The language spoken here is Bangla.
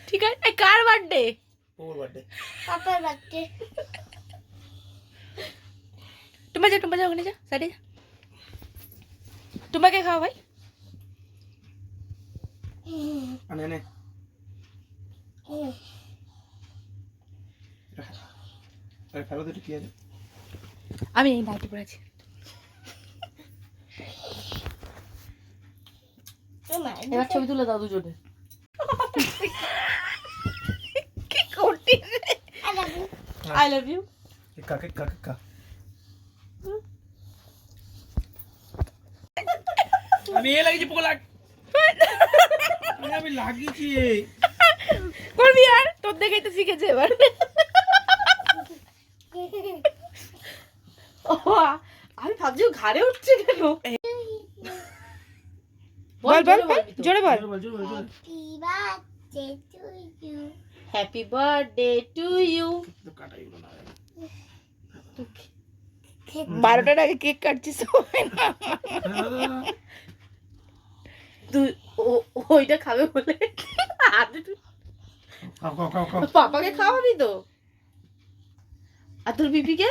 ঠিক আছে। এই কার বার্থডে? ওর বার্থডে। পাপার বার্থডে। টুম্পা যা ওখানে যা, সাইডে যা। টুম্পাকে খাও ভাই। আনে নে। আরে ফেলো তো কি আছে? আমি এই নাইটি পরে আছি। এবার ছবি তুলে দাও দুজনে। কি করতি? I love you. কাকে কাকে কা। আমি এ লাগিয়েছি পোলা। আমি লাগিয়েছি। করবি আর তোর দেখেই তো শিখেছে এবার। ও আমি ভাবছি ও ঘাড়ে উঠছে কেন? বল বল জোরে বল। Happy birthday to you. Happy birthday to you. কাটাই গুলো না। 12টার আগে কেক কাটছিস তুই? ওইটা খাবে বলে খাও খাও খাও খাও। পাপাকে খাওয়াবি তো? আর তোর বিপিকে?